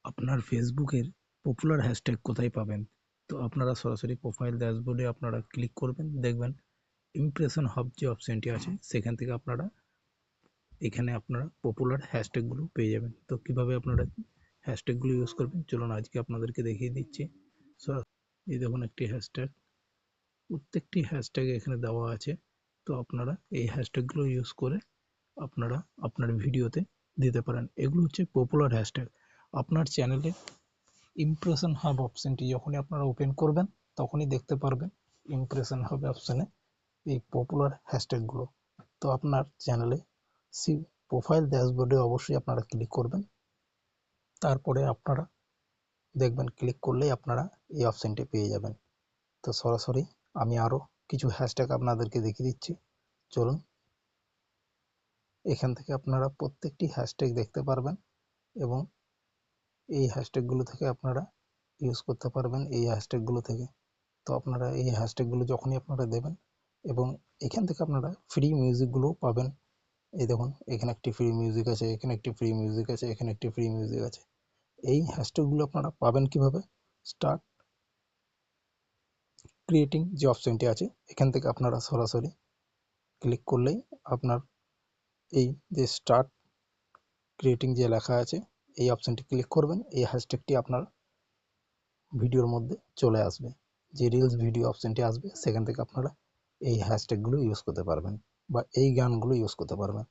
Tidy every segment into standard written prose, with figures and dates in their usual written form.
আপনার ফেসবুকের popular hashtag কোথায় পাবেন? তো আপনারা সরাসরি প্রোফাইল ড্যাশবোর্ডে আপনারা ক্লিক করবেন, দেখবেন ইমপ্রেশন হাব যে অপশনটি আছে সেখান থেকে আপনারা এখানে আপনারা পপুলার হ্যাশট্যাগুলো পেয়ে যাবেন। তো কিভাবে আপনারা হ্যাশট্যাগুলো ইউজ করবেন চলুন আজকে আপনাদেরকে দেখিয়ে দিচ্ছি। এই দেখুন একটি হ্যাশট্যাগ, প্রত্যেকটি হ্যাশট্যাগ এখানে দেওয়া আছে। তো আপনারা এই হ্যাশট্যাগুলো ইউজ করে আপনারা আপনার ভিডিওতে দিতে পারেন। এগুলো হচ্ছে পপুলার হ্যাশট্যাগ। আপনার চ্যানেলে ইমপ্রেশন হাব অপশনটি যখনই আপনারা ওপেন করবেন তখনই দেখতে পারবেন ইমপ্রেশন হাব অপশনে এই পপুলার হ্যাশট্যাগুলো। তো আপনার চ্যানেলে প্রোফাইল ড্যাশবোর্ডে অবশ্যই আপনারা ক্লিক করবেন, তারপরে আপনারা দেখবেন ক্লিক করলেই আপনারা এই অপশনটি পেয়ে যাবেন। তো সরাসরি আমি আরও কিছু হ্যাশট্যাগ আপনাদেরকে দেখিয়ে দিচ্ছি, চলুন। এখান থেকে আপনারা প্রত্যেকটি হ্যাশট্যাগ দেখতে পারবেন এবং এই হ্যাশট্যাগুলো থেকে আপনারা ইউজ করতে পারবেন এই হ্যাশট্যাগুলো থেকে। তো আপনারা এই হ্যাশট্যাগুলো যখনই আপনারা দেবেন এবং এখান থেকে আপনারা ফ্রি মিউজিকগুলোও পাবেন। এই দেখুন এখানে একটি ফ্রি মিউজিক আছে, এখানে একটি ফ্রি মিউজিক আছে, এখানে একটি ফ্রি মিউজিক আছে। এই হ্যাশট্যাগুলো আপনারা পাবেন কিভাবে? স্টার্ট ক্রিয়েটিং যে অপশনটি আছে এখান থেকে আপনারা সরাসরি ক্লিক করলেই আপনার এই যে স্টার্ট ক্রিয়েটিং যে লেখা আছে এই অপশনটি ক্লিক করবেন, এই হ্যাশট্যাগটি আপনার ভিডিওর মধ্যে চলে আসবে। যে রিলস ভিডিও অপশনটি আসবে সেখান থেকে আপনারা এই হ্যাশট্যাগুলো ইউজ করতে পারবেন বা এই গানগুলো ইউজ করতে পারবেন।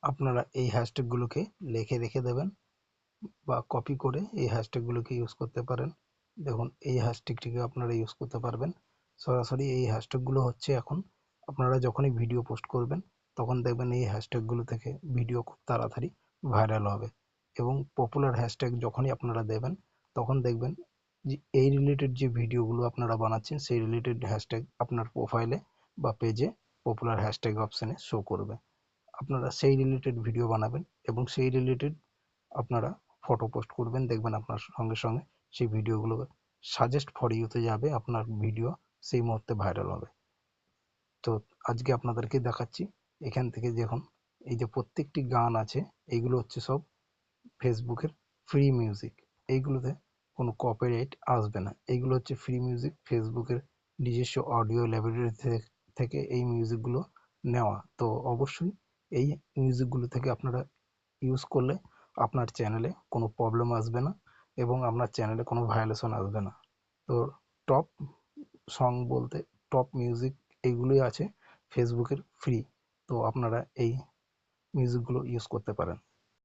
আপনারা এই হ্যাশট্যাগুলোকে লিখে রেখে দেবেন বা কপি করে এই হ্যাশট্যাগুলোকে ইউজ করতে পারেন। দেখুন এই হ্যাশট্যাগটিকে আপনারা ইউজ করতে পারবেন সরাসরি। এই হ্যাশট্যাগুলো হচ্ছে এখন আপনারা যখনই ভিডিও পোস্ট করবেন তখন দেখবেন এই হ্যাশট্যাগুলো থেকে ভিডিও খুব তাড়াতাড়ি ভাইরাল হবে এবং পপুলার হ্যাশট্যাগ যখনই আপনারা দেবেন তখন দেখবেন যে এই রিলেটেড যে ভিডিওগুলো আপনারা বানাচ্ছেন সেই রিলেটেড হ্যাশট্যাগ আপনার প্রোফাইলে বা পেজে পপুলার হ্যাশট্যাগ অপশনে শো করবে। আপনারা সেই রিলেটেড ভিডিও বানাবেন এবং সেই রিলেটেড আপনারা ফটো পোস্ট করবেন, দেখবেন আপনার সঙ্গে সঙ্গে সেই ভিডিওগুলো সাজেস্ট ফর ইউতে যাবে, আপনার ভিডিও সেই মুহূর্তে ভাইরাল হবে। তো আজকে আপনাদেরকে দেখাচ্ছি এখান থেকে দেখুন এই যে প্রত্যেকটি গান আছে এইগুলো হচ্ছে সব ফেসবুকের ফ্রি মিউজিক। এইগুলোতে কোনো কপিরাইট আসবে না, এইগুলো হচ্ছে ফ্রি মিউজিক, ফেসবুকের নিজস্ব অডিও লাইব্রেরি থেকে এই মিউজিকগুলো নেওয়া। তো অবশ্যই এই মিউজিকগুলো থেকে আপনারা ইউজ করলে আপনার চ্যানেলে কোনো প্রবলেম আসবে না এবং আপনার চ্যানেলে কোনো ভায়োলেশন আসবে না। তো টপ সং বলতে টপ মিউজিক এইগুলোই আছে ফেসবুকের ফ্রি। তো আপনারা এই মিউজিকগুলো ইউজ করতে পারেন।